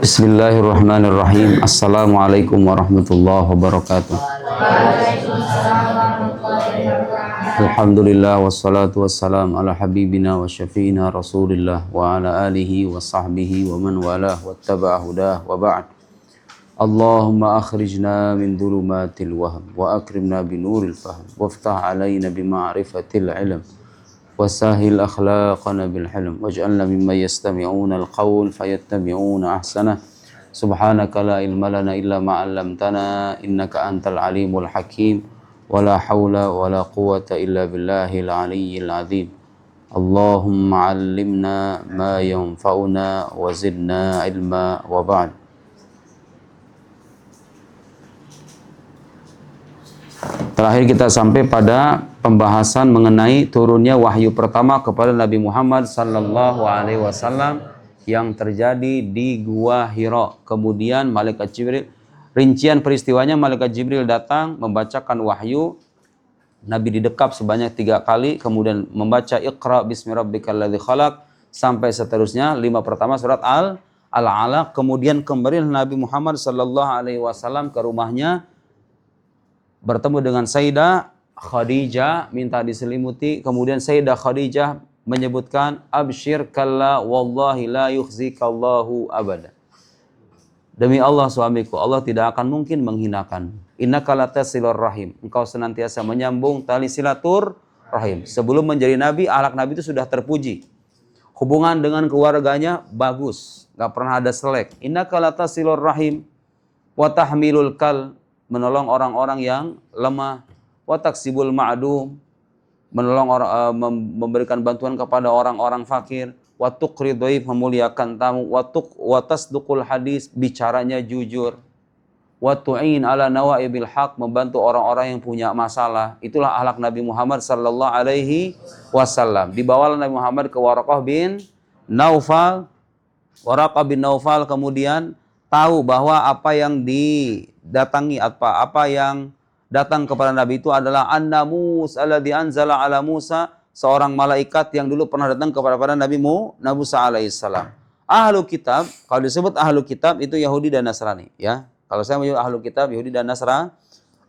Bismillahirrahmanirrahim. Assalamualaikum warahmatullahi wabarakatuh. Alhamdulillah wassalatu wassalam ala habibina wa syafi'ina rasulillah wa ala alihi wa sahbihi wa man walah wa taba'a hudah wa ba'd. Allahumma akhrijna min dhulumatil wahm wa akrimna binuril fahm waftah alaina bima'rifatil ilm wasahil akhlaqana bil hilm waj'alna mimman yastami'una al-qawl fayattabi'una ahsanah. Subhanaka la ilma lana illa ma 'allamtana innaka antal alimul hakim wala haula wala quwwata illa billahil aliyyil azim. Allahumma 'allimna ma yanfa'una wa zidna ilma wa ba'd. Terakhir kita sampai pada pembahasan mengenai turunnya wahyu pertama kepada Nabi Muhammad sallallahu alaihi wasallam yang terjadi di Gua Hira. Kemudian malaikat Jibril, rincian peristiwanya, malaikat Jibril datang membacakan wahyu. Nabi didekap sebanyak 3 kali, kemudian membaca Iqra bismi rabbikal ladzi khalaq sampai seterusnya 5 pertama surat Al-Alaq. Kemudian kembali Nabi Muhammad sallallahu alaihi wasallam ke rumahnya, bertemu dengan Sayyidah Khadijah, minta diselimuti. Kemudian Sayyidah Khadijah menyebutkan, absyir kalla wallahi la yukhzikallahu abada. Demi Allah suamiku, Allah tidak akan mungkin menghinakan. Innaka latasilur rahim. Engkau senantiasa menyambung tali silatur rahim. Sebelum menjadi nabi, akhlak nabi itu sudah terpuji. Hubungan dengan keluarganya bagus, enggak pernah ada selek. Innaka latasilur rahim wa tahmilul kal, menolong orang-orang yang lemah, wa taksibul ma'dum, menolong memberikan bantuan kepada orang-orang fakir, wa tuqri dhaif, memuliakan tamu, wa tasduqul hadis, bicaranya jujur, wa tu'in ala nawaibil haq, membantu orang-orang yang punya masalah. Itulah akhlak Nabi Muhammad sallallahu alaihi wasallam. Dibawalah Nabi Muhammad ke Waraqah bin Naufal. Waraqah bin Naufal kemudian tahu bahwa apa yang didatangi, apa yang datang kepada Nabi itu adalah An-Namus alladzi anzala ala Musa, seorang malaikat yang dulu pernah datang kepada Nabi Musa alaihissalam. Ahlu kitab, kalau disebut ahlu kitab itu Yahudi dan Nasrani, ya. Kalau saya menyebut ahlu kitab Yahudi dan Nasrani,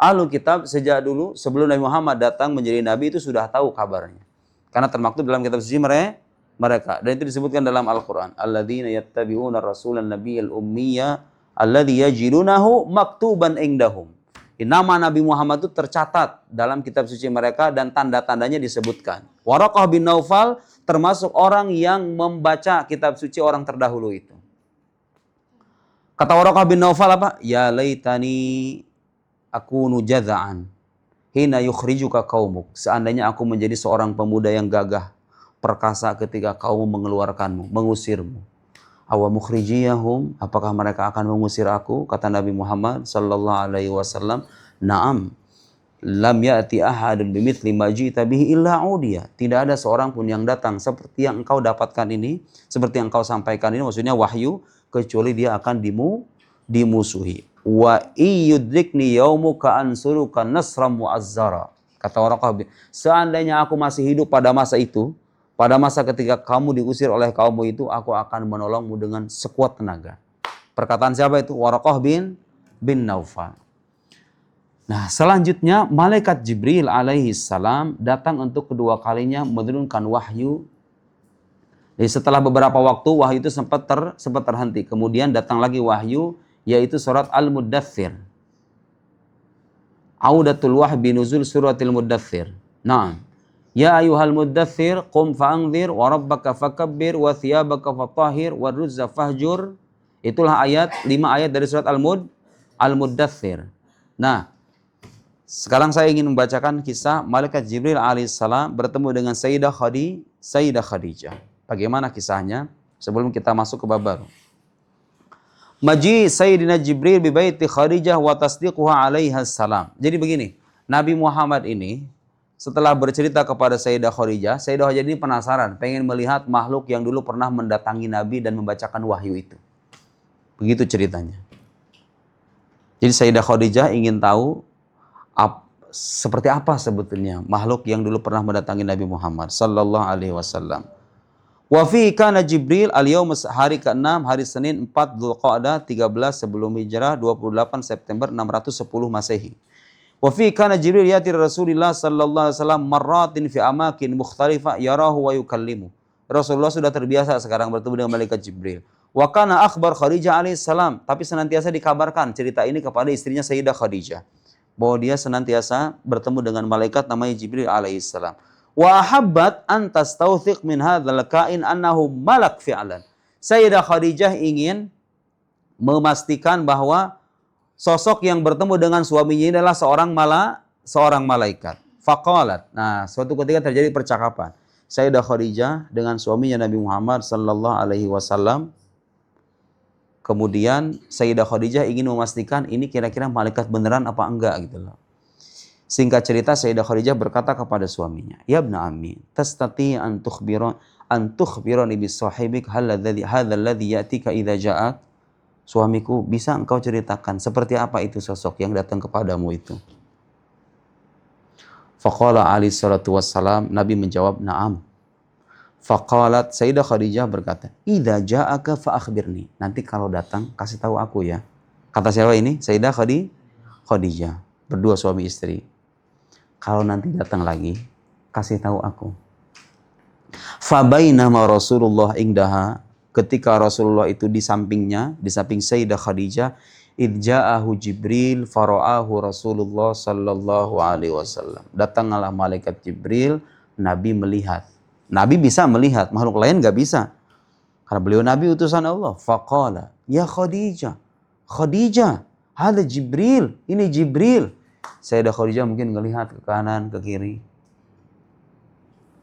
ahlu kitab sejak dulu sebelum Nabi Muhammad datang menjadi nabi itu sudah tahu kabarnya. Karena termaktub dalam kitab suci mereka, dan itu disebutkan dalam Al-Qur'an, alladzina yattabi'una rasulan nabiyyal ummiyya alladzi yajidunahu maktuban indahum. Nama Nabi Muhammad itu tercatat dalam kitab suci mereka dan tanda-tandanya disebutkan. Waraqah bin Naufal termasuk orang yang membaca kitab suci orang terdahulu itu. Kata Waraqah bin Naufal apa? Ya laitani akunu jaza'an hina yukhrijuka qaumuk. Seandainya aku menjadi seorang pemuda yang gagah perkasa ketika kaum mengeluarkanmu, mengusirmu. Awa mukhrijiyahum, apakah mereka akan mengusir aku? Kata Nabi Muhammad sallallahu alaihi wasallam, na'am. Lam ya'ti ahadun bimithli ma ji'ta bihi illa udiya. Tidak ada seorang pun yang datang seperti yang engkau dapatkan ini, seperti yang engkau sampaikan ini, maksudnya wahyu, kecuali dia akan dimusuhi. Wa iyudrikni yaumuka ansuruka nasram mu'azzara. Kata orang kafir, seandainya aku masih hidup pada masa itu, pada masa ketika kamu diusir oleh kaummu itu, aku akan menolongmu dengan sekuat tenaga. Perkataan siapa itu? Waraqah bin Naufal. Nah, selanjutnya malaikat Jibril alaihi salam datang untuk kedua kalinya menurunkan wahyu. Jadi setelah beberapa waktu wahyu itu sempat terhenti. Kemudian datang lagi wahyu, yaitu surat Al-Muddathir. Audatul wahbi nuzul suratil Muddathir. Nah, ya ayuhal muddathir qum fa'anzir wa rabbaka fakabbir wa thiyabaka fatahhir wa ruzza fahjur. Itulah 5 ayat dari surat Al-Muddathir. Nah, sekarang saya ingin membacakan kisah malaikat Jibril alaihissalam bertemu dengan Sayyidah Khadijah. Bagaimana kisahnya sebelum kita masuk ke bab baru. Maji Sayyidina Jibril bi baiti Khadijah wa tasdiquha alaiha salam. Jadi begini, Nabi Muhammad ini setelah bercerita kepada Sayyidah Khadijah ini penasaran, pengen melihat makhluk yang dulu pernah mendatangi Nabi dan membacakan wahyu itu. Begitu ceritanya. Jadi Sayyidah Khadijah ingin tahu seperti apa sebetulnya makhluk yang dulu pernah mendatangi Nabi Muhammad sallallahu alaihi wasallam. Wa fi kana Jibril al-yaum hari ke-6 hari Senin 4 Dzulqa'dah 13 sebelum Hijrah 28 September 610 Masehi. Wa fi kana Jibril yati Rasulillah sallallahu alaihi wasallam marratin fi amakin mukhtalifah yarahu wa yukallimu. Rasulullah sudah terbiasa sekarang bertemu dengan malaikat Jibril. Wa kana akhbar Khadijah alaihi salam, tapi senantiasa dikabarkan cerita ini kepada istrinya Sayyidah Khadijah bahwa dia senantiasa bertemu dengan malaikat namanya Jibril alaihi salam. Wa ahabbat an tastawthiq min hadzal kain annahu malak fi'lan. Sayyidah Khadijah ingin memastikan bahwa sosok yang bertemu dengan suaminya ini adalah seorang malaikat. Faqalat. Nah, suatu ketika terjadi percakapan Sayyidah Khadijah dengan suaminya Nabi Muhammad sallallahu alaihi wasallam. Kemudian Sayyidah Khadijah ingin memastikan ini kira-kira malaikat beneran apa enggak gitu loh. Singkat cerita Sayyidah Khadijah berkata kepada suaminya, "Ya ibna ammi, tastati an tukhbirani bi sahibik hadzal ladzi yatika idza ja'ak?" Suamiku, bisa engkau ceritakan seperti apa itu sosok yang datang kepadamu itu? Faqala alaihi salatu wassalam, Nabi menjawab, "Na'am." Faqalat Sayyidah Khadijah berkata, "Idza ja'aka fa akhbirni." Nanti kalau datang kasih tahu aku ya. Kata siapa ini? Sayyidah Khadijah. Berdua suami istri. Kalau nanti datang lagi, kasih tahu aku. Fabainama Rasulullah ingdaha, ketika Rasulullah itu di sampingnya, di samping Sayyidah Khadijah, idja'ahu Jibril fara'ahu Rasulullah sallallahu alaihi wasallam. Datanglah malaikat Jibril, Nabi melihat. Nabi bisa melihat, makhluk lain gak bisa. Karena beliau Nabi utusan Allah. Faqala, ya Khadijah, ada Jibril, ini Jibril. Sayyidah Khadijah mungkin melihat ke kanan, ke kiri.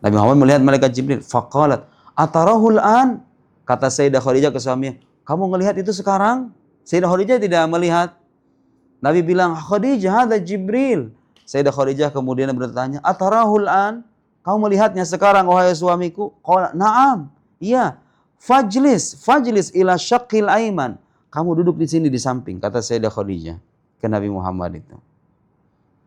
Nabi Muhammad melihat malaikat Jibril. Faqalat, atarahul an? Kata Sayyidah Khadijah ke suaminya, kamu melihat itu sekarang? Sayyidah Khadijah tidak melihat. Nabi bilang, Khadijah, ada Jibril. Sayyidah Khadijah kemudian bertanya, atarahul an? Kamu melihatnya sekarang, wahai suamiku? Qala, na'am. Iya. Fajlis ila syaqqil aiman. Kamu duduk di sini di samping, kata Sayyidah Khadijah ke Nabi Muhammad itu.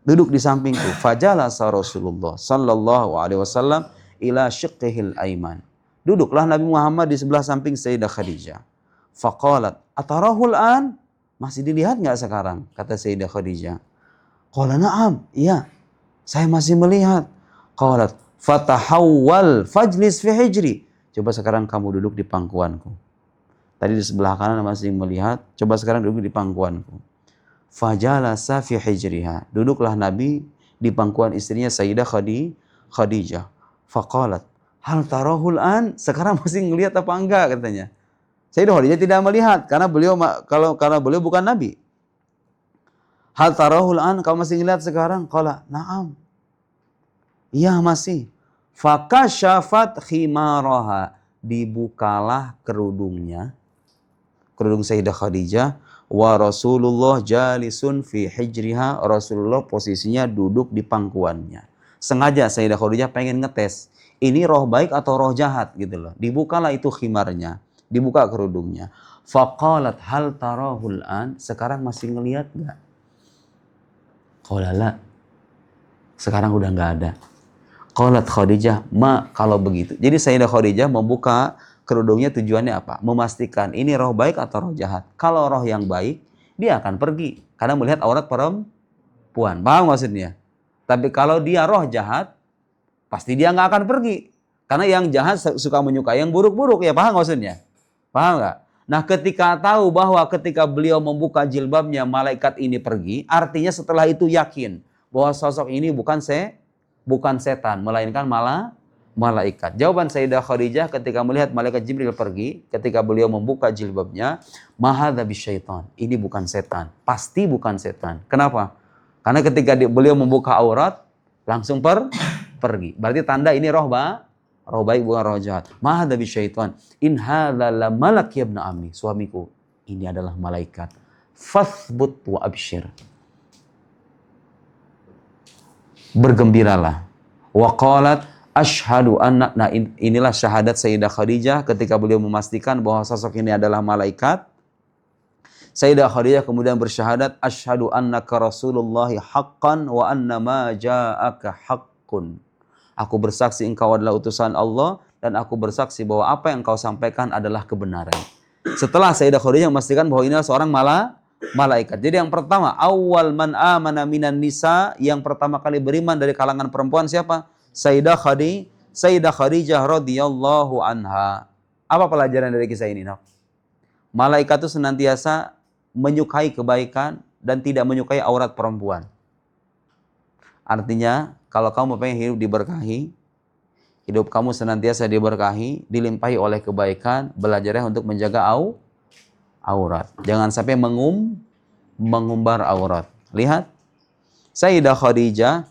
Duduk di sampingku. Fajalasa Rasulullah sallallahu alaihi wasallam ila syaqqihil aiman. Duduklah Nabi Muhammad di sebelah samping Sayyidah Khadijah. Faqalat, atarahul an? Masih dilihat enggak sekarang? Kata Sayyidah Khadijah. Qala na'am. Iya. Saya masih melihat. Qalat, fatahawwal fajlis fi hijri. Coba sekarang kamu duduk di pangkuanku. Tadi di sebelah kanan masih melihat, coba sekarang duduk di pangkuanku. Fajalasa fi hijriha. Duduklah Nabi di pangkuan istrinya Sayyidah Khadijah. Faqalat, hal tarahul an? Sekarang masih ngelihat apa enggak katanya. Sayyidah Khadijah tidak melihat karena beliau bukan Nabi. Hal tarahul an? Kamu masih ngelihat sekarang? Qala, na'am. Iya masih. Fakashafat khimaraha. Dibukalah kerudungnya. Kerudung Sayyidah Khadijah. Wa Rasulullah jalisun fi hijriha. Rasulullah posisinya duduk di pangkuannya. Sengaja Sayyidah Khadijah pengen ngetes. Ini roh baik atau roh jahat gitu loh. Dibukalah itu khimarnya. Dibuka kerudungnya. Faqalat hal tarahul an? Sekarang masih ngelihat gak? Qala la. Sekarang udah gak ada. Qalat Khadijah, ma kalau begitu. Jadi Sayyidah Khadijah membuka kerudungnya tujuannya apa? Memastikan ini roh baik atau roh jahat. Kalau roh yang baik, dia akan pergi. Karena melihat aurat perempuan. Paham maksudnya? Tapi kalau dia roh jahat, pasti dia nggak akan pergi. Karena yang jahat suka menyukai yang buruk-buruk. Ya paham maksudnya? Paham nggak? Nah ketika tahu bahwa ketika beliau membuka jilbabnya, malaikat ini pergi. Artinya setelah itu yakin bahwa sosok ini bukan setan, melainkan malaikat. Jawaban Sayyidah Khadijah ketika melihat malaikat Jibril pergi, ketika beliau membuka jilbabnya, mahadza bisyaitan. Ini bukan setan, pasti bukan setan. Kenapa? Karena ketika beliau membuka aurat, langsung pergi. Berarti tanda ini roh baik bukan roh jahat. Mahadza bisyaitan. In hadza la malak ya ibna ammi. Suamiku, ini adalah malaikat. Fathbut wa absyir. Bergembiralah. Wa qalat asyhadu anna. Nah inilah syahadat Sayyidah Khadijah ketika beliau memastikan bahwa sosok ini adalah malaikat. Sayyidah Khadijah kemudian bersyahadat asyhadu annaka rasulullahi haqqan wa anna ma ja'aka haqqun. Aku bersaksi engkau adalah utusan Allah dan aku bersaksi bahwa apa yang kau sampaikan adalah kebenaran. Setelah Sayyidah Khadijah memastikan bahwa ini adalah seorang malaikat. Jadi yang pertama, awal man amana minan nisa, yang pertama kali beriman dari kalangan perempuan siapa? Sayyidah Khadijah radhiyallahu anha. Apa pelajaran dari kisah ini, Nak? Malaikat itu senantiasa menyukai kebaikan dan tidak menyukai aurat perempuan. Artinya, kalau kamu pengen hidup diberkahi, hidup kamu senantiasa diberkahi, dilimpahi oleh kebaikan, belajarnya untuk menjaga aurat. Jangan sampai mengumbar aurat. Lihat, Sayyidah Khadijah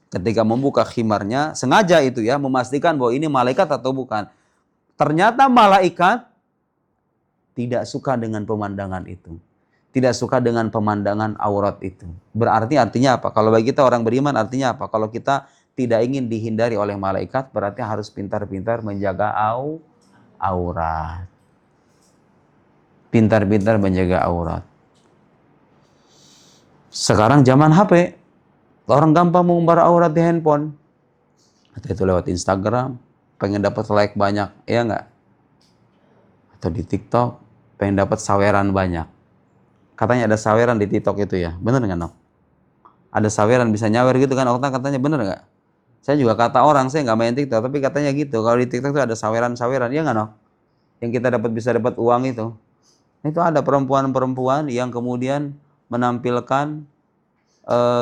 ketika membuka khimarnya, sengaja itu ya, memastikan bahwa ini malaikat atau bukan. Ternyata malaikat tidak suka dengan pemandangan itu. Tidak suka dengan pemandangan aurat itu. Berarti artinya apa? Kalau bagi kita orang beriman artinya apa? Kalau kita tidak ingin dihindari oleh malaikat, berarti harus pintar-pintar menjaga aurat. Pintar-pintar menjaga aurat. Sekarang zaman HP, orang gampang mengumbar aurat di handphone. Atau itu lewat Instagram, pengen dapat like banyak, ya enggak? Atau di TikTok, pengen dapat saweran banyak. Katanya ada saweran di TikTok itu ya, bener nggak, Nok? Ada saweran bisa nyawer gitu kan, katanya bener nggak? Saya juga kata orang, saya nggak main TikTok, tapi katanya gitu. Kalau di TikTok itu ada saweran-saweran, ya nggak, Nok? Yang kita bisa dapat uang itu. Itu ada perempuan-perempuan yang kemudian menampilkan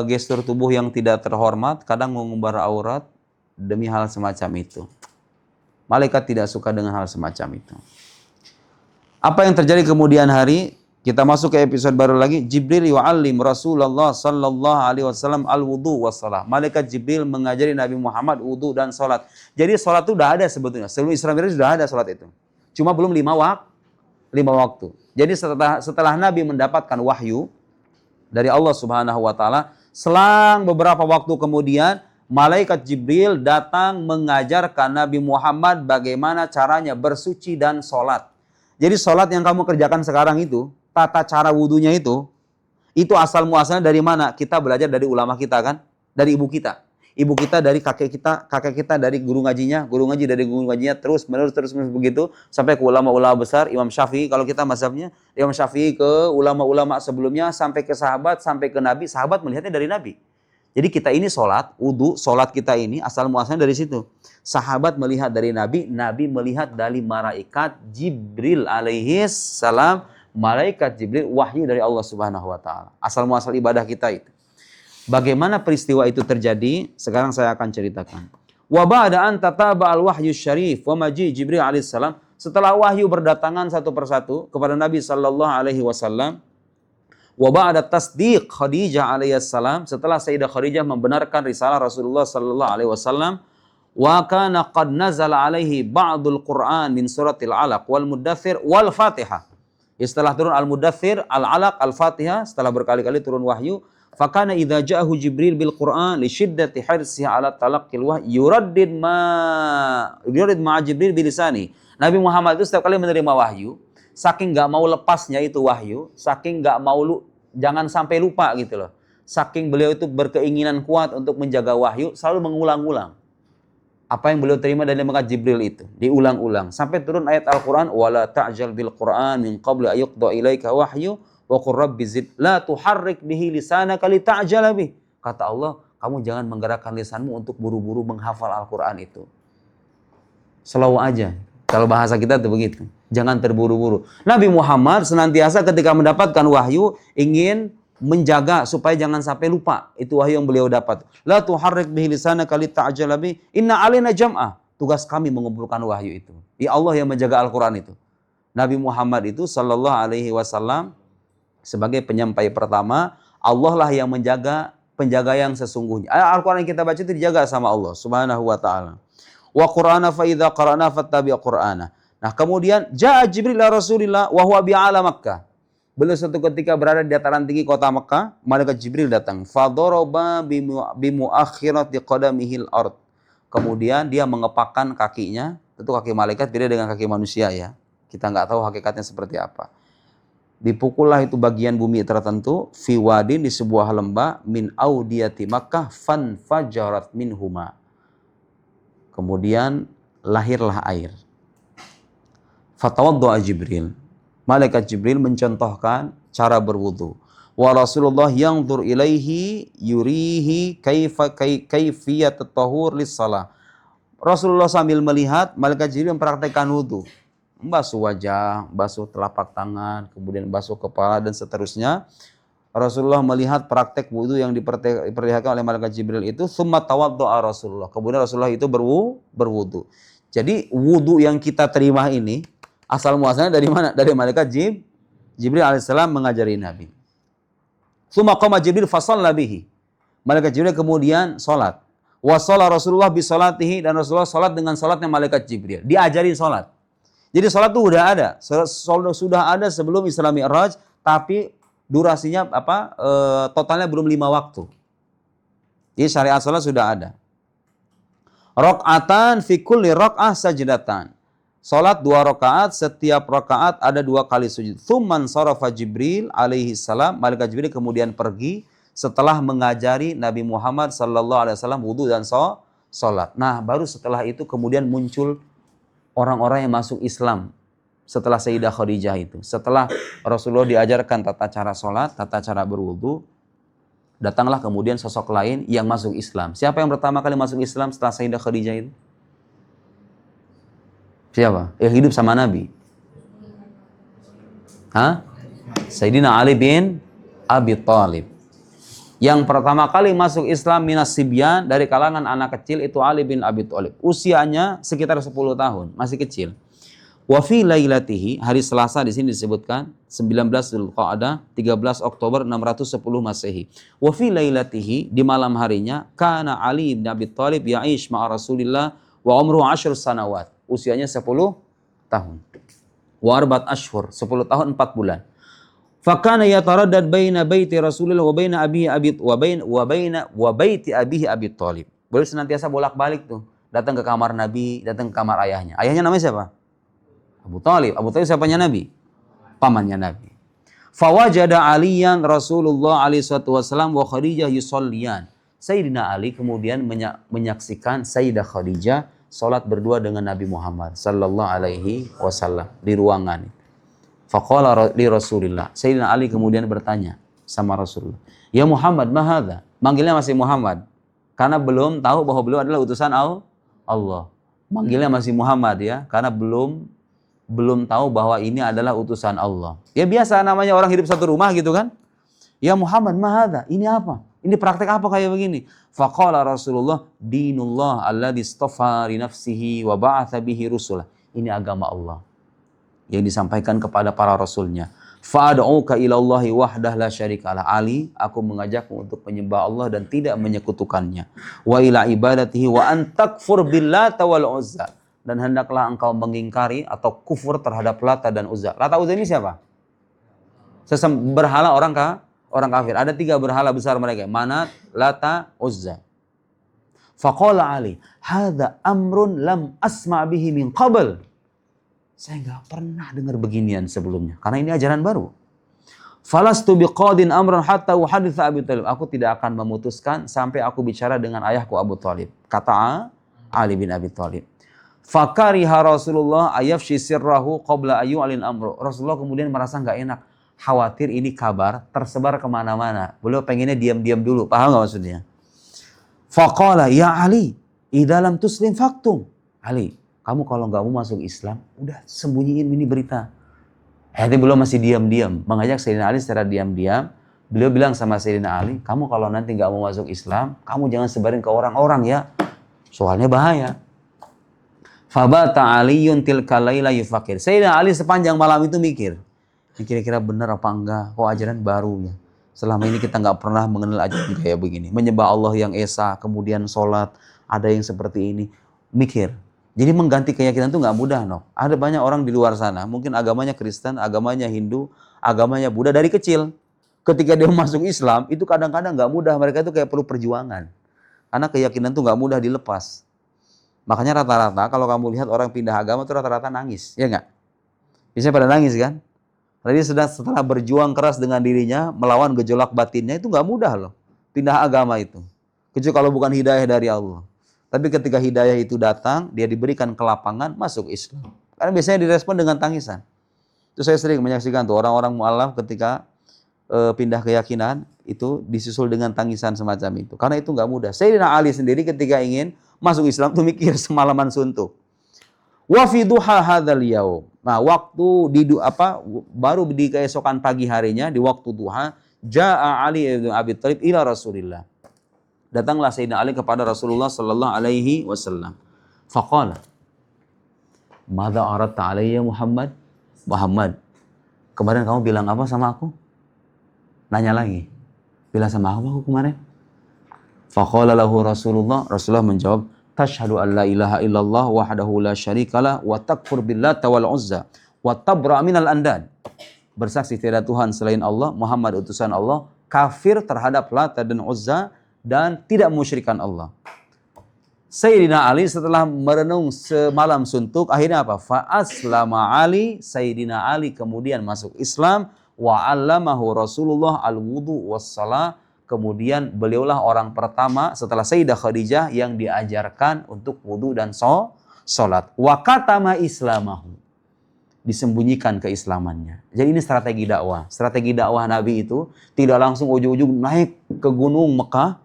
gestur tubuh yang tidak terhormat, kadang mengumbar aurat demi hal semacam itu. Malaikat tidak suka dengan hal semacam itu. Apa yang terjadi kemudian hari? Kita masuk ke episode baru lagi. Jibril yu'allim Rasulullah sallallahu alaihi wasallam al-wudu wassalah. Malaikat Jibril mengajari Nabi Muhammad wudu dan salat. Jadi salat itu sudah ada sebetulnya. Sebelum Isra Mi'raj sudah ada salat itu. Cuma belum 5 waktu. Jadi setelah Nabi mendapatkan wahyu dari Allah Subhanahu wa taala, selang beberapa waktu kemudian malaikat Jibril datang mengajarkan Nabi Muhammad bagaimana caranya bersuci dan salat. Jadi salat yang kamu kerjakan sekarang itu, tata cara wudunya itu asal muasalnya dari mana? Kita belajar dari ulama kita kan, dari ibu kita. Ibu kita dari kakek kita dari guru ngaji dari guru ngajinya terus menerus begitu sampai ke ulama-ulama besar, Imam Syafi'i kalau kita mazhabnya, Imam Syafi'i ke ulama-ulama sebelumnya sampai ke sahabat, sampai ke Nabi, sahabat melihatnya dari Nabi. Jadi kita ini salat kita ini asal muasalnya dari situ. Sahabat melihat dari Nabi, Nabi melihat dari malaikat Jibril alaihis salam. Malaikat Jibril wahyu dari Allah Subhanahu wa taala. Asal muasal ibadah kita itu. Bagaimana peristiwa itu terjadi? Sekarang saya akan ceritakan. Wa ba'da an tataba al-wahyu syarif wa maji Jibril alaihi salam, setelah wahyu berdatangan satu persatu kepada Nabi sallallahu alaihi wasallam, wa ba'da tasdiq Khadijah alaihi salam, setelah Sayyidah Khadijah membenarkan risalah Rasulullah sallallahu alaihi wasallam, wa kana qad nazala alaihi ba'dul Qur'an min suratil 'alaq wal muddathir wal Fatihah. Setelah turun Al-Mudaththir, Al-Alaq, Al-Fatihah, setelah berkali-kali turun wahyu, fakana idza ja'ahu Jibril bil Qur'an li syiddati hirsihi ala talaqqil wahyi yuraddid ma Jibril bilisani. Nabi Muhammad itu setiap kali menerima wahyu, saking enggak mau lepasnya itu wahyu, saking enggak mau jangan sampai lupa gitu loh. Saking beliau itu berkeinginan kuat untuk menjaga wahyu, selalu mengulang-ulang apa yang beliau terima dari malaikat Jibril itu, diulang-ulang sampai turun ayat Al-Qur'an, wala ta'jal bil Qur'an min qabli ayuqda ilaika wahyu wa qur rabbi zid la tuharrik bihi lisanaka li ta'jala bih. Kata Allah, kamu jangan menggerakkan lisanmu untuk buru-buru menghafal Al-Qur'an itu. Slow aja. Kalau bahasa kita itu begitu. Jangan terburu-buru. Nabi Muhammad senantiasa ketika mendapatkan wahyu ingin menjaga supaya jangan sampai lupa itu wahyu yang beliau dapat. La tuharrik bihi lisanaka li ta'jala bi inna alaina jam'ah. Tugas kami mengumpulkan wahyu itu. Ya Allah yang menjaga Al-Qur'an itu. Nabi Muhammad itu sallallahu alaihi wasallam sebagai penyampai pertama, Allah lah yang menjaga penjaga yang sesungguhnya. Al-Qur'an yang kita baca itu dijaga sama Allah Subhanahu wa taala. Wa Qur'ana fa idza qara'na fattabi' Qur'ana. Nah, kemudian ja'a Jibril ila Rasulillah wa huwa bi'ala Makkah. Beliau suatu ketika berada di dataran tinggi kota Mekah, malaikat Jibril datang. Fadaraba bimuakhirati qadamihil ard. Kemudian dia mengepakkan kakinya, tentu kaki malaikat beda dengan kaki manusia ya. Kita nggak tahu hakikatnya seperti apa. Dipukullah itu bagian bumi tertentu, fi wadin di sebuah lembah min audiyati Makkah fan fajarat minhuma. Kemudian lahirlah air. Fatawaddu'a Jibril. Malaikat Jibril mencontohkan cara berwudu. Wa Rasulullah yanzur ilaihi yurihi kaifiyat at-tahur lis-shalah. Rasulullah sambil melihat, malaikat Jibril mempraktekkan wudu. Basuh wajah, basuh telapak tangan, kemudian basuh kepala dan seterusnya. Rasulullah melihat praktek wudu yang diperlihatkan oleh malaikat Jibril itu, summa tawaddu'a Rasulullah. Kemudian Rasulullah itu berwudu. Jadi wudu yang kita terima ini asal muasalnya dari mana? Dari malaikat Jibril alaihissalam mengajari Nabi. Summa qama Jibril fasalla bihi. Malaikat Jibril kemudian salat. Wa shalla Rasulullah bi salatihi, dan Rasulullah salat dengan salatnya malaikat Jibril. Diajarin salat. Jadi salat itu sudah ada sebelum Isra Mi'raj, tapi durasinya totalnya belum 5 waktu. Jadi syariat salat sudah ada. Raq'atan fi kulli raq'ah sajdatan. Salat 2 rakaat, setiap rakaat ada 2 kali sujud. Tsumman sarafa Jibril alaihi salam, malaikat Jibril kemudian pergi setelah mengajari Nabi Muhammad sallallahu alaihi wasallam wudu dan salat. Nah, baru setelah itu kemudian muncul orang-orang yang masuk Islam setelah Sayyidah Khadijah itu. Setelah Rasulullah diajarkan tata cara salat, tata cara berwudu, datanglah kemudian sosok lain yang masuk Islam. Siapa yang pertama kali masuk Islam setelah Sayyidah Khadijah itu? Siapa? Yang hidup sama Nabi. Sayyidina Ali bin Abi Thalib. Yang pertama kali masuk Islam minas sibyan, dari kalangan anak kecil itu Ali bin Abi Thalib. Usianya sekitar 10 tahun, masih kecil. Wa fi lailatihi, hari Selasa di sini disebutkan 19 Dzulqa'dah 13 Oktober 610 Masehi. Wa fi lailatihi, di malam harinya, kana Ali bin Abi Thalib ya'ish ma'a Rasulillah wa umruhu 10 sanawat. Usianya 10 tahun. Wa arbat ashhur, 10 tahun 4 bulan. Fakana yataraddad baina baiti Rasulillah wa baina abihi Abi Thalib. Beliau senantiasa bolak-balik tuh, datang ke kamar Nabi, datang ke kamar ayahnya. Ayahnya namanya siapa? Abu Thalib. Abu Thalib siapanya Nabi? Pamannya Nabi. Fawajada Aliyan Rasulullah alaihi wasallam wa Khadijah yusolliyan. Sayyidina Ali kemudian menyaksikan Sayyidah Khadijah salat berdua dengan Nabi Muhammad sallallahu alaihi wasallam di ruangan. Faqala li Rasulillah. Sayyidina Ali kemudian bertanya sama Rasulullah, "Ya Muhammad, ma hadza?" Manggilnya masih Muhammad karena belum tahu bahwa beliau adalah utusan Allah. Manggilnya masih Muhammad ya, karena belum tahu bahwa ini adalah utusan Allah. Ya biasa namanya orang hidup satu rumah gitu kan. "Ya Muhammad, ma hadza?" Ini apa? Ini praktek apa kayak begini? Faqala Rasulullah, "Dinullah alladzi istafa li nafsihi wa ba'atha bihi rusulah." Ini agama Allah yang disampaikan kepada para rasulnya. Fa'ad'uka ilallahi wahdah la syarikalah. Ali, aku mengajakmu untuk menyembah Allah dan tidak menyekutukannya. Wa ila ibadatihi wa an takfur billata wal uzza. Dan hendaklah engkau mengingkari atau kufur terhadap Lata dan Uzza. Lata Uzza ini siapa? Berhala orang kafir. Ada 3 berhala besar mereka. Manat, Lata, Uzza. Faqala Ali, hadza amrun lam asma' bihi min qabl. Saya nggak pernah dengar beginian sebelumnya, karena ini ajaran baru. Falastu biqadin amran hatta uhaditha Abi Thalib. Aku tidak akan memutuskan sampai aku bicara dengan ayahku Abu Thalib. Kata Ali bin Abi Thalib. Fakariha Rasulullah ayafshi sirrahu qabla ayu alin amru. Rasulullah kemudian merasa nggak enak, khawatir ini kabar tersebar kemana-mana. Beliau pengennya diam-diam dulu, paham nggak maksudnya? Faqala ya Ali, idalam tuslim faktum. Ali, kamu kalau nggak mau masuk Islam, udah sembunyiin ini berita. Jadi beliau masih diam-diam, mengajak Sayyidina Ali secara diam-diam. Beliau bilang sama Sayyidina Ali, kamu kalau nanti nggak mau masuk Islam, kamu jangan sebarin ke orang-orang ya, soalnya bahaya. Fabata Aliyun tilka laila yufakir. Sayyidina Ali sepanjang malam itu mikir, ini kira-kira benar apa enggak? Kok ajaran baru ya? Selama ini kita nggak pernah mengenal ajaran kayak begini. Menyembah Allah yang esa, kemudian sholat, ada yang seperti ini. Mikir. Jadi mengganti keyakinan itu nggak mudah, no. Ada banyak orang di luar sana, mungkin agamanya Kristen, agamanya Hindu, agamanya Buddha dari kecil. Ketika dia masuk Islam, itu kadang-kadang nggak mudah. Mereka itu kayak perlu perjuangan. Karena keyakinan itu nggak mudah dilepas. Makanya rata-rata kalau kamu lihat orang pindah agama itu rata-rata nangis, ya nggak? Biasanya pada nangis kan? Tadi setelah berjuang keras dengan dirinya, melawan gejolak batinnya, itu nggak mudah loh pindah agama itu. Kecuali kalau bukan hidayah dari Allah. Tapi ketika hidayah itu datang, dia diberikan kelapangan, masuk Islam. Karena biasanya direspon dengan tangisan. Itu saya sering menyaksikan tuh orang-orang mu'alaf ketika pindah keyakinan, itu disusul dengan tangisan semacam itu. Karena itu nggak mudah. Sayyidina Ali sendiri ketika ingin masuk Islam tuh mikir semalaman suntuk. Wa fi duha hadzal yaum. Nah, waktu baru di keesokan pagi harinya di waktu duha, jaa Ali bin Abi Thalib ila Rasulillah. Datanglah Sayyidina Ali kepada Rasulullah sallallahu alaihi wasallam. Faqala, "Madza aradta alayya Muhammad?" Muhammad, kemarin kamu bilang apa sama aku? Nanya lagi. Bilang sama aku kemarin? Faqala lahu Rasulullah menjawab, "Tashhadu an la ilaha illallah wahdahu la syarikalah wa takfur billata wal uzza wa tabra minal andad." Bersaksi tiada Tuhan selain Allah, Muhammad utusan Allah, kafir terhadap Lata dan Uzza, dan tidak musyrikan Allah. Sayyidina Ali setelah merenung semalam suntuk, akhirnya apa? Fa aslama Ali, Sayyidina Ali kemudian masuk Islam, wa 'allamahu Rasulullah al-wudu was-shalah, kemudian beliaulah orang pertama setelah Sayyidah Khadijah yang diajarkan untuk wudu dan salat. Wa katama islamahu, disembunyikan keislamannya. Jadi ini strategi dakwah. Strategi dakwah Nabi itu tidak langsung ujung-ujung naik ke gunung Mekah,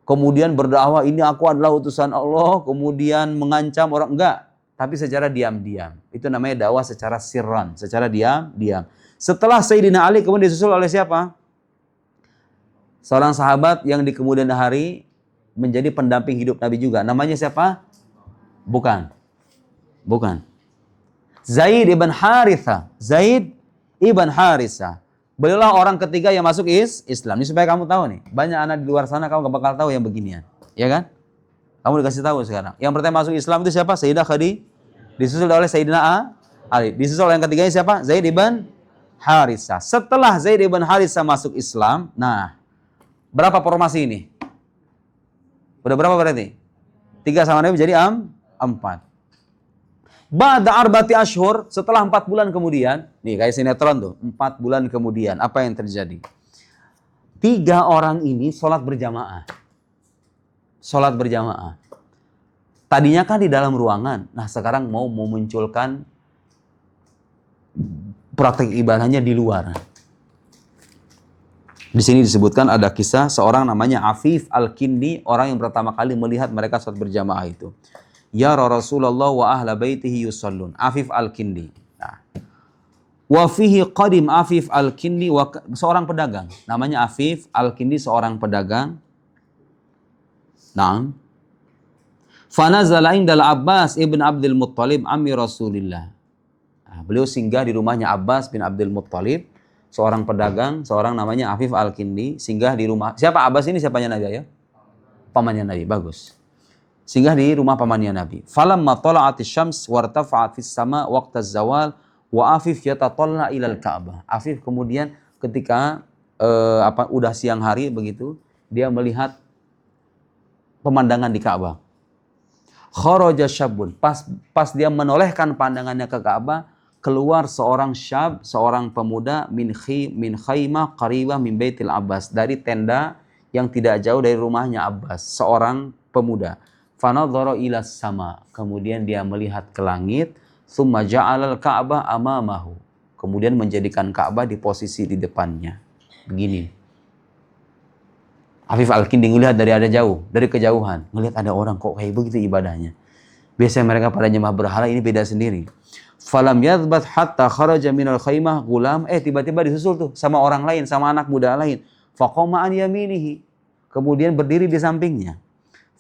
kemudian berdakwah ini aku adalah utusan Allah, kemudian mengancam orang, enggak. Tapi secara diam-diam. Itu namanya dakwah secara sirran, secara diam-diam. Setelah Sayyidina Ali kemudian disusul oleh siapa? Seorang sahabat yang di kemudian hari menjadi pendamping hidup Nabi juga. Namanya siapa? Bukan. Zaid ibn Harithah. Zaid ibn Harithah. Beliaulah orang ketiga yang masuk Islam. Ini supaya kamu tahu nih. Banyak anak di luar sana kamu gak bakal tahu yang beginian. Ya kan? Kamu dikasih tahu sekarang. Yang pertama masuk Islam itu siapa? Sayyidah Khadijah. Disusul oleh Sayyidina Ali. Disusul oleh yang ketiganya siapa? Zaid ibn Harithah. Setelah Zaid ibn Harithah masuk Islam, nah, berapa formasi ini? Udah berapa berarti? 3 sama Nabi jadi 4. Ba'da arba'ati ashhur, setelah 4 bulan kemudian, nih kayak sinetron tuh, 4 bulan kemudian, apa yang terjadi? 3 orang ini sholat berjamaah. Sholat berjamaah. Tadinya kan di dalam ruangan, nah sekarang mau memunculkan praktek ibadahnya di luar. Di sini disebutkan ada kisah seorang namanya Afif Al-Kindi, orang yang pertama kali melihat mereka sholat berjamaah itu. Ya Rasulullah wa ahla baitihi yusallun. Afif Al-Kindi. Nah. Wa fihi qadim Afif Al-Kindi, seorang pedagang. Namanya Afif Al-Kindi, seorang pedagang. Nah. Fanazala indal Abbas ibn Abdul Muttalib ammi Rasulillah. Nah, beliau singgah di rumahnya Abbas bin Abdul Muttalib, seorang pedagang, seorang namanya Afif Al-Kindi, singgah di rumah. Siapa Abbas ini? Siapanya Nabi ya? Pamannya Nabi. Bagus. Singgah di rumah pamannya Nabi. Falamma tala'atis syams wartafa'at fis sama waqtaz zawal wa Afif yatatalla ilal Ka'bah. Afif kemudian ketika udah siang hari begitu, dia melihat pemandangan di Ka'bah. Kharaja syabun. Pas dia menolehkan pandangannya ke Ka'bah, keluar seorang syab, seorang pemuda min khaymah qaribah min baitil Abbas, dari tenda yang tidak jauh dari rumahnya Abbas, seorang pemuda. Fanadhara ila sama, kemudian dia melihat ke langit, tsumma ja'alal Ka'bah amamahu, kemudian menjadikan Ka'bah di posisi di depannya. Begini. Afif Al-Kindi ngelihat dari ada jauh, dari kejauhan, ngelihat ada orang kok kayak begitu ibadahnya. Biasanya mereka pada nyembah berhala, ini beda sendiri. Falam yathbat hatta kharaja minal khaymah gulam, tiba-tiba disusul tuh sama orang lain, sama anak muda lain. Faqama an yaminihi, kemudian berdiri di sampingnya.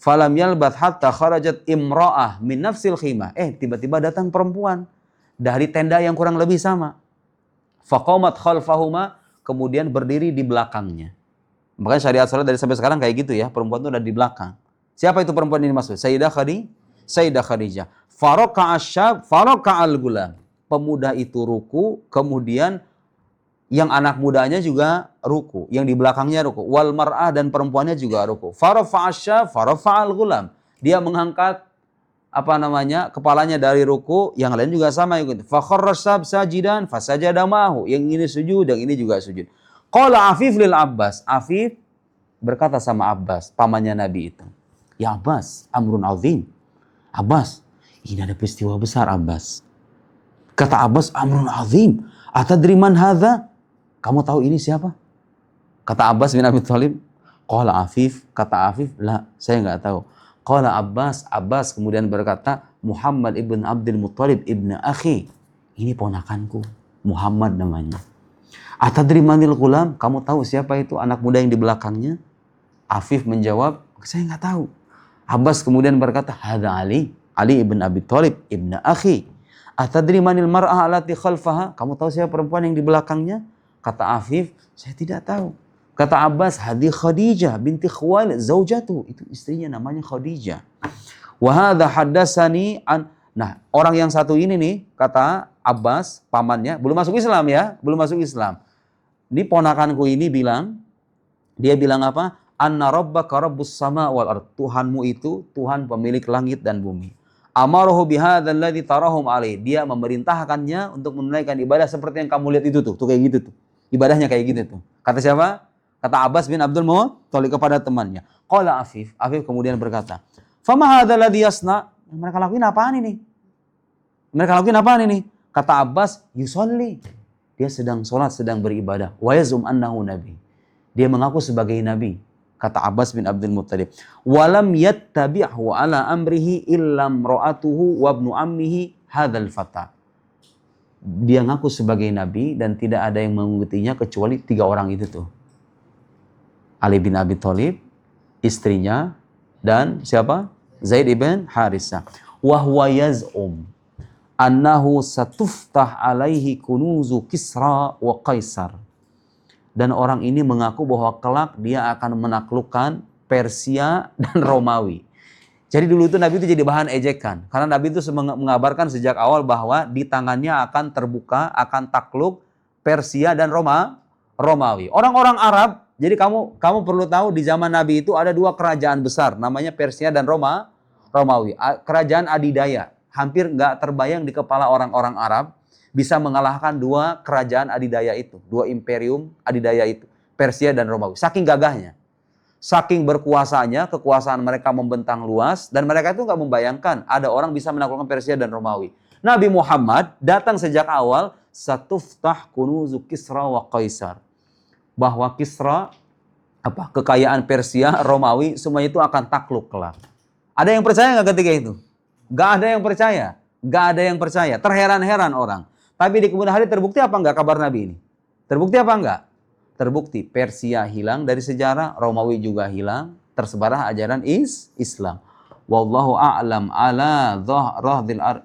Falam yalbat hatta kharajat imra'ah min nafsil khimah. Tiba-tiba datang perempuan dari tenda yang kurang lebih sama. Faqamat khalfahuma, kemudian berdiri di belakangnya. Makanya syariat salat dari sampai sekarang kayak gitu ya, perempuan itu ada di belakang. Siapa itu perempuan ini maksud? Sayyidah Khadijah. Faraka asyab, faraka al-gulam. Pemuda itu ruku, kemudian yang anak mudanya juga ruku, yang di belakangnya ruku. Wal mar'ah, dan perempuannya juga ruku. Farafa asyab, farafa al-gulam. Dia mengangkat kepalanya dari ruku, yang lain juga sama ikut. Fa kharra syab sajidan fasajada ma'hu. Yang ini sujud, yang ini juga sujud. Qala Afif lil Abbas. Afif berkata sama Abbas, pamannya Nabi itu. Ya Abbas, amrun azim. Abbas, ini ada peristiwa besar Abbas. Kata Abbas, amrun azim. Atadri man hadza? Kamu tahu ini siapa? Kata Abbas bin Abi Thalib. Qala Afif, kata Afif, la, saya nggak tahu. Qala Abbas, Abbas kemudian berkata, Muhammad ibn Abdul Muttalib ibn akhi. Ini ponakanku, Muhammad namanya. Atadri manil gulam? Kamu tahu siapa itu anak muda yang di belakangnya? Afif menjawab, saya nggak tahu. Abbas kemudian berkata, hadza Ali, Ali ibn Abi Thalib ibn akhi. Atadri manil mar'ah allati khalfaha? Kamu tahu siapa perempuan yang di belakangnya? Kata Afif, saya tidak tahu. Kata Abbas, hadi Khadijah binti Khuwailid zaujatu, itu istrinya namanya Khadijah. Wa hadza haddatsani an. Nah, orang yang satu ini nih, kata Abbas, pamannya, belum masuk Islam ya, belum masuk Islam. Ini ponakanku ini bilang, dia bilang apa? Anna rabbaka rabbus sama wal ard. Tuhanmu itu Tuhan pemilik langit dan bumi. Amaruhu bihadzal ladzi tarahum alaih. Dia memerintahkannya untuk menunaikan ibadah seperti yang kamu lihat itu tuh. Tuh kayak gitu tuh. Ibadahnya kayak gitu tuh. Kata siapa? Kata Abbas bin Abdul Muttalib kepada temannya. Qala Afif. Afif kemudian berkata, "Fama hadzal ladzi yasna?" Mereka lakuin apaan ini? Mereka lakuin apaan ini? Kata Abbas, yusolli. Dia sedang sholat, sedang beribadah. Wa yazum annahu nabi. Dia mengaku sebagai nabi. Kata Abbas bin Abdul Muttalib. Walam yattabi'hu ala amrihi illam ra'atuhu wa ibnu ammihi hadzal fata. Dia ngaku sebagai nabi dan tidak ada yang mengikutinya kecuali 3 orang itu tuh. Ali bin Abi Thalib, istrinya, dan siapa? Zaid ibn Harithah. Wa huwa yaz'um annahu satuftah alaihi kunuzu Kisra wa Qaisar. Dan orang ini mengaku bahwa kelak dia akan menaklukkan Persia dan Romawi. Jadi dulu itu Nabi itu jadi bahan ejekan. Karena Nabi itu mengabarkan sejak awal bahwa di tangannya akan terbuka, akan takluk Persia dan Romawi. Orang-orang Arab, jadi kamu perlu tahu di zaman Nabi itu ada 2 kerajaan besar. Namanya Persia dan Romawi. Kerajaan adidaya. Hampir nggak terbayang di kepala orang-orang Arab bisa mengalahkan 2 kerajaan adidaya itu, 2 imperium adidaya itu, Persia dan Romawi. Saking gagahnya, saking berkuasanya, kekuasaan mereka membentang luas, dan mereka itu nggak membayangkan ada orang bisa menaklukkan Persia dan Romawi. Nabi Muhammad datang sejak awal, satuftah kunuzu Kisra wa Qaisar. Bahwa Kisra, kekayaan Persia, Romawi, semua itu akan takluk kelak. Ada yang percaya nggak ketika itu? Nggak ada yang percaya. Nggak ada yang percaya. Terheran-heran orang. Tapi di kemudian hari terbukti apa enggak kabar Nabi ini? Terbukti apa enggak? Terbukti Persia hilang dari sejarah, Romawi juga hilang, tersebarlah ajaran Islam. Wallahu a'lam ala dhahril ard.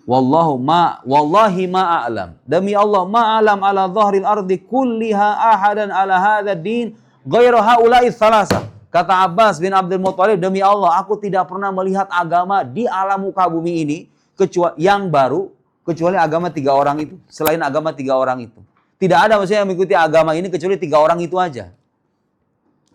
Wallahi ma a'lam. Demi Allah ma a'lam ala dhahril ardi kulliha ahadan ala hadha din ghairu haula'i tsalasa. Kata Abbas bin Abdul Muttalib, demi Allah aku tidak pernah melihat agama di alam muka bumi ini kecuali yang baru, kecuali agama 3 orang itu. Selain agama 3 orang itu. Tidak ada maksudnya yang mengikuti agama ini kecuali 3 orang itu aja.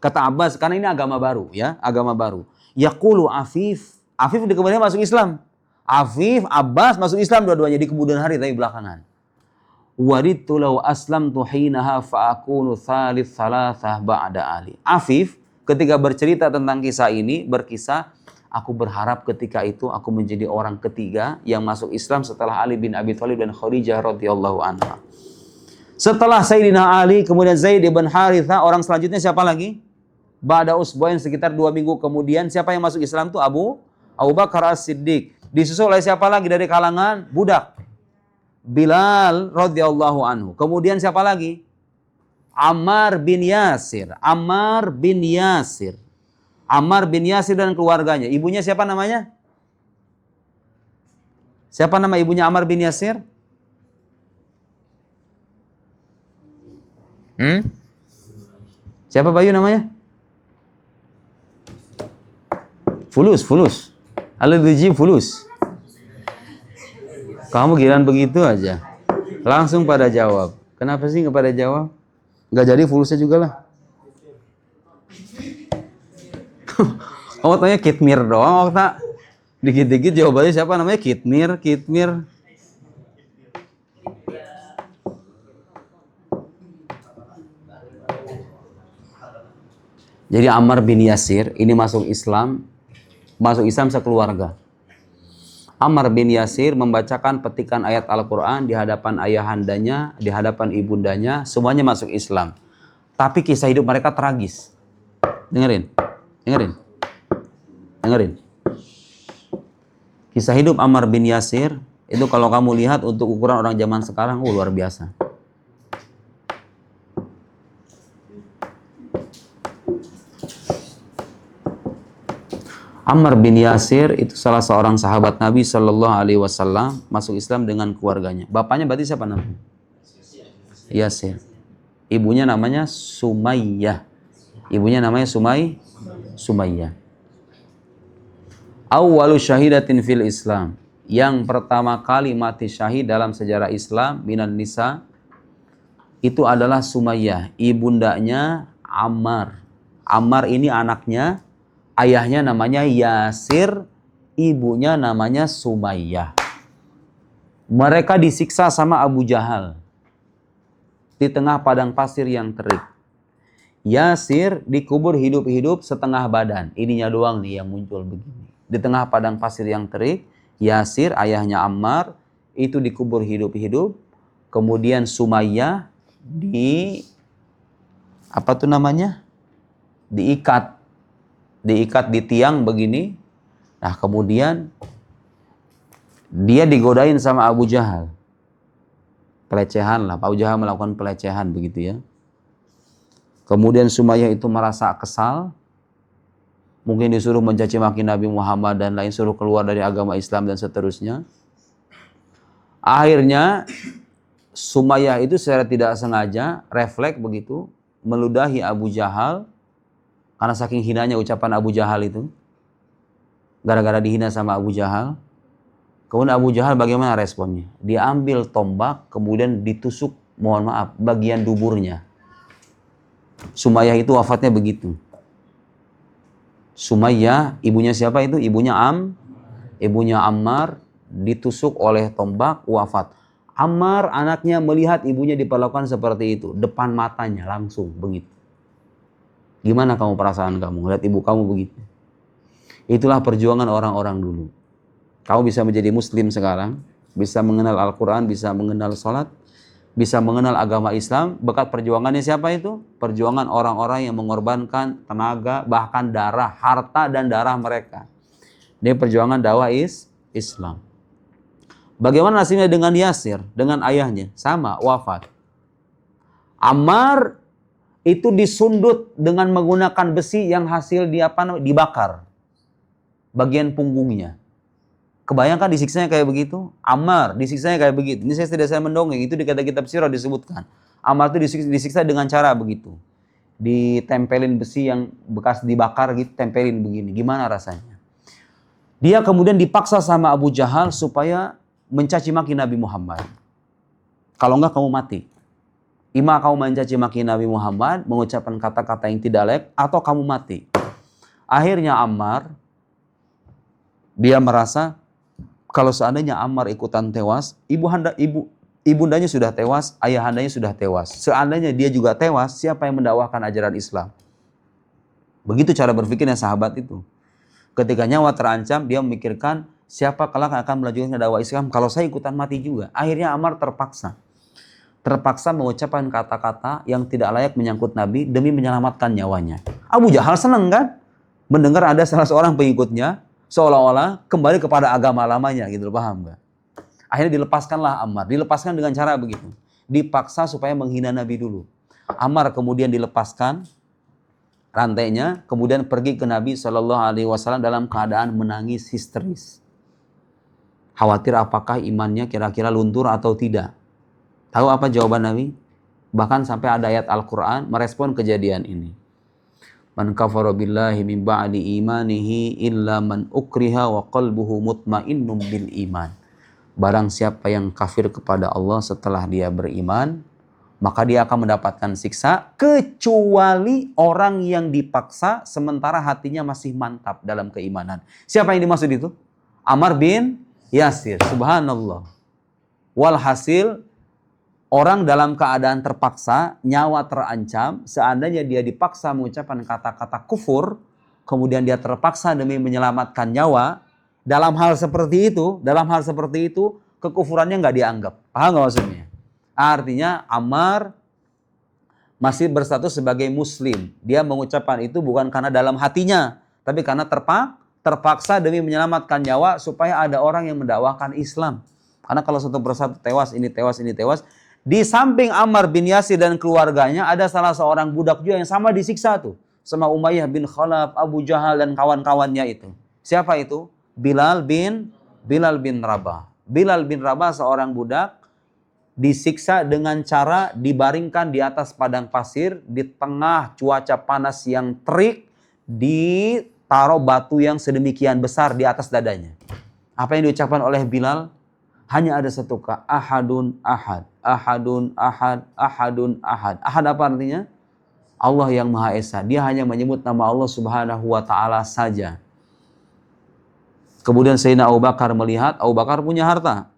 Kata Abbas, karena ini agama baru ya. Agama baru. Yaqulu Afif. Afif di kemudian masuk Islam. Afif, Abbas masuk Islam dua-duanya di kemudian hari tapi belakangan. Waridtu law aslamtu hinaha fa'akunu thalith thalathah ba'da Ali. Afif ketika bercerita tentang kisah ini, berkisah, aku berharap ketika itu aku menjadi orang ketiga yang masuk Islam setelah Ali bin Abi Thalib dan Khadijah radhiyallahu anha. Setelah Sayyidina Ali, kemudian Zaid bin Harithah, orang selanjutnya siapa lagi? Ba'da usbu'ain, sekitar 2 minggu kemudian, siapa yang masuk Islam itu? Abu Bakar As-Siddiq. Disusul oleh siapa lagi dari kalangan budak? Bilal radhiyallahu anhu. Kemudian siapa lagi? Ammar bin Yasir. Ammar bin Yasir dan keluarganya. Ibunya siapa namanya? Siapa nama ibunya Ammar bin Yasir? Siapa Bayu namanya? Fulus. Al-Duji Fulus. Kamu giliran begitu aja. Langsung pada jawab. Kenapa sih nggak pada jawab? Nggak jadi Fulusnya juga lah. Oh, tanya Kitmir doang, oh tak. Dikit-dikit jawabannya siapa namanya? Kitmir. Jadi Ammar bin Yasir ini masuk Islam Masuk Islam sekeluarga. Ammar bin Yasir membacakan petikan ayat Al-Quran di hadapan ayahandanya, di hadapan ibundanya, semuanya masuk Islam. Tapi kisah hidup mereka tragis. Dengerin. Kisah hidup Ammar bin Yasir, itu kalau kamu lihat untuk ukuran orang zaman sekarang, luar biasa. Ammar bin Yasir itu salah seorang sahabat Nabi Shallallahu Alaihi Wasallam, masuk Islam dengan keluarganya. Bapaknya berarti siapa namanya? Yasir. Ibunya namanya Sumayyah. Sumayyah. Awwalu syahidatin fil Islam. Yang pertama kali mati syahid dalam sejarah Islam minan nisa itu adalah Sumayyah, ibundanya Ammar. Ammar ini anaknya. Ayahnya namanya Yasir, ibunya namanya Sumayyah. Mereka disiksa sama Abu Jahal di tengah padang pasir yang terik. Yasir dikubur hidup-hidup setengah badan. Ininya doang nih yang muncul begini. Di tengah padang pasir yang terik, Yasir, ayahnya Ammar, itu dikubur hidup-hidup. Kemudian Sumayyah diikat di tiang begini. Nah, kemudian dia digodain sama Abu Jahal. Pelecehan lah, Abu Jahal melakukan pelecehan begitu ya. Kemudian Sumayyah itu merasa kesal. Mungkin disuruh mencaci maki Nabi Muhammad dan lain, suruh keluar dari agama Islam dan seterusnya. Akhirnya Sumayyah itu secara tidak sengaja, refleks begitu, meludahi Abu Jahal. Karena saking hinanya ucapan Abu Jahal itu. Gara-gara dihina sama Abu Jahal. Kemudian Abu Jahal bagaimana responnya? Dia ambil tombak, kemudian ditusuk, mohon maaf, bagian duburnya. Sumayyah itu wafatnya begitu. Sumayyah, ibunya siapa itu? Ibunya Ammar, ditusuk oleh tombak, wafat. Ammar anaknya melihat ibunya diperlakukan seperti itu. Depan matanya langsung begitu. Gimana kamu perasaan kamu lihat ibu kamu begitu? Itulah perjuangan orang-orang dulu. Kamu bisa menjadi muslim sekarang, bisa mengenal Al-Quran, bisa mengenal sholat, bisa mengenal agama Islam, berkat perjuangannya siapa itu? Perjuangan orang-orang yang mengorbankan tenaga, bahkan darah, harta dan darah mereka. Ini perjuangan dakwah Islam. Bagaimana nasibnya dengan Yasir, dengan ayahnya? Sama, wafat. Ammar itu disundut dengan menggunakan besi yang hasil dibakar bagian punggungnya. Kebayangkan disiksanya kayak begitu? Ammar disiksanya kayak begitu. Ini saya mendongeng, itu di kitab sirah disebutkan. Ammar itu disiksa dengan cara begitu. Ditempelin besi yang bekas dibakar gitu, tempelin begini. Gimana rasanya? Dia kemudian dipaksa sama Abu Jahal supaya mencaci maki Nabi Muhammad. Kalau enggak kamu mati. Ima kamu mencaci maki Nabi Muhammad, mengucapkan kata-kata yang tidak layak, atau kamu mati. Akhirnya Ammar, dia merasa kalau seandainya Ammar ikutan tewas, ibundanya sudah tewas, ayahandanya sudah tewas. Seandainya dia juga tewas, siapa yang mendakwahkan ajaran Islam? Begitu cara berpikirnya sahabat itu. Ketika nyawa terancam, dia memikirkan siapa kelak akan melanjutkan dakwah Islam kalau saya ikutan mati juga. Akhirnya Ammar terpaksa mengucapkan kata-kata yang tidak layak menyangkut Nabi demi menyelamatkan nyawanya. Abu Jahal senang kan? Mendengar ada salah seorang pengikutnya seolah-olah kembali kepada agama lamanya gitu, paham nggak? Akhirnya dilepaskanlah Ammar. Dilepaskan dengan cara begitu. Dipaksa supaya menghina Nabi dulu. Ammar kemudian dilepaskan rantainya, kemudian pergi ke Nabi Shallallahu Alaihi Wasallam dalam keadaan menangis histeris. Khawatir apakah imannya kira-kira luntur atau tidak. Tahu apa jawaban Nabi? Bahkan sampai ada ayat Al-Quran merespon kejadian ini. Man kafara billahi min ba'di imanihi illa man ukriha wa qalbuhu mutmainnum bil iman. Barang siapa yang kafir kepada Allah setelah dia beriman, maka dia akan mendapatkan siksa, kecuali orang yang dipaksa sementara hatinya masih mantap dalam keimanan. Siapa yang dimaksud itu? Ammar bin Yasir. Subhanallah. Walhasil, orang dalam keadaan terpaksa, nyawa terancam, seandainya dia dipaksa mengucapkan kata-kata kufur, kemudian dia terpaksa demi menyelamatkan nyawa, dalam hal seperti itu, kekufurannya nggak dianggap. Paham nggak maksudnya? Artinya Ammar masih berstatus sebagai muslim. Dia mengucapkan itu bukan karena dalam hatinya, tapi karena terpaksa demi menyelamatkan nyawa supaya ada orang yang mendakwahkan Islam. Karena kalau satu persatu tewas, ini tewas. Di samping Ammar bin Yasir dan keluarganya, ada salah seorang budak juga yang sama disiksa tuh. Sama Umayyah bin Khalaf, Abu Jahal dan kawan-kawannya itu. Siapa itu? Bilal bin Rabah. Bilal bin Rabah seorang budak disiksa dengan cara dibaringkan di atas padang pasir di tengah cuaca panas yang terik, ditaruh batu yang sedemikian besar di atas dadanya. Apa yang diucapkan oleh Bilal? Hanya ada satu kata, ahadun ahad, ahadun ahad, ahadun ahad. Ahad apa artinya? Allah yang Maha Esa. Dia hanya menyebut nama Allah Subhanahu wa taala saja. Kemudian Sayyidina Abu Bakar melihat, Abu Bakar punya harta.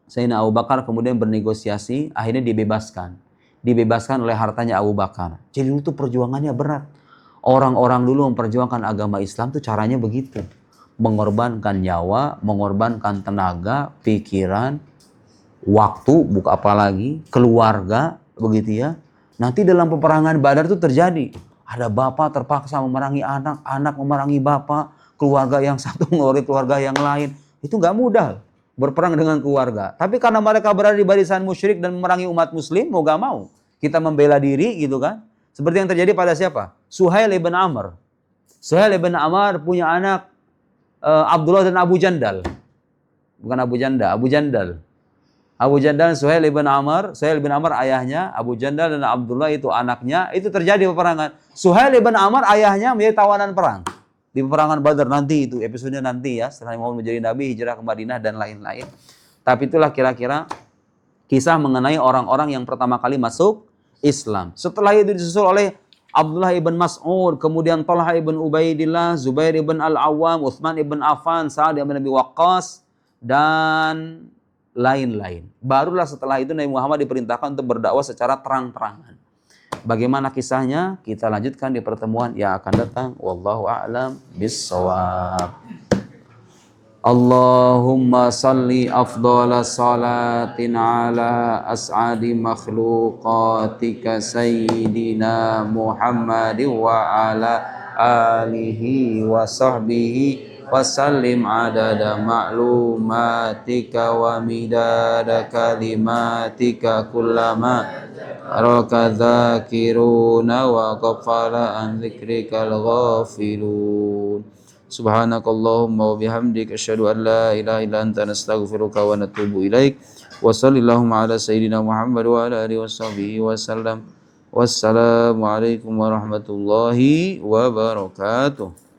Sayyidina Abu Bakar kemudian bernegosiasi, akhirnya dibebaskan. Dibebaskan oleh hartanya Abu Bakar. Jadi itu perjuangannya berat. Orang-orang dulu memperjuangkan agama Islam tuh caranya begitu. Mengorbankan nyawa, mengorbankan tenaga, pikiran, waktu, bukan apalagi, keluarga, begitu ya. Nanti dalam peperangan Badar itu terjadi. Ada bapak terpaksa memerangi anak, anak memerangi bapak, keluarga yang satu memerangi keluarga yang lain. Itu nggak mudah berperang dengan keluarga. Tapi karena mereka berada di barisan musyrik dan memerangi umat muslim, mau gak mau kita membela diri gitu kan. Seperti yang terjadi pada siapa? Suhail ibn Amr. Suhail ibn Amr punya anak Abdullah dan Abu Jandal. Bukan Abu Janda, Abu Jandal. Abu Jandal, Suhail ibn Amr. Suhail ibn Amr ayahnya, Abu Jandal dan Abdullah itu anaknya. Itu terjadi peperangan. Suhail ibn Amr ayahnya menjadi tawanan perang. Di peperangan Badar nanti itu, episodenya nanti ya. Setelah Muhammad menjadi Nabi, hijrah ke Madinah dan lain-lain. Tapi itulah kira-kira kisah mengenai orang-orang yang pertama kali masuk Islam. Setelah itu disusul oleh Abdullah ibn Mas'ud, kemudian Talha ibn Ubaidillah, Zubair ibn Al-Awwam, Uthman ibn Affan, Sa'ad ibn Abi Waqqas, dan lain-lain. Barulah setelah itu Nabi Muhammad diperintahkan untuk berdakwah secara terang-terangan. Bagaimana kisahnya? Kita lanjutkan di pertemuan yang akan datang. Wallahu a'lam bis-shawab. Allahumma salli afdhala salatin ala as'adi makhluqatika sayyidina Muhammad wa ala alihi wa sahbihi wa sallim adada ma'lumatika wa midada kalimatika kullama araka dzakiruna wa ghafala an dzikrikal ghafilun. Subhanakallahumma wa bihamdik asyhadu an la ilaha illa anta nastaghfiruka wa natubu ilaik. Wa sallallahu ala sayyidina Muhammad wa ala alihi washabbihi wasallam. Wassalamu alaikum warahmatullahi wabarakatuh.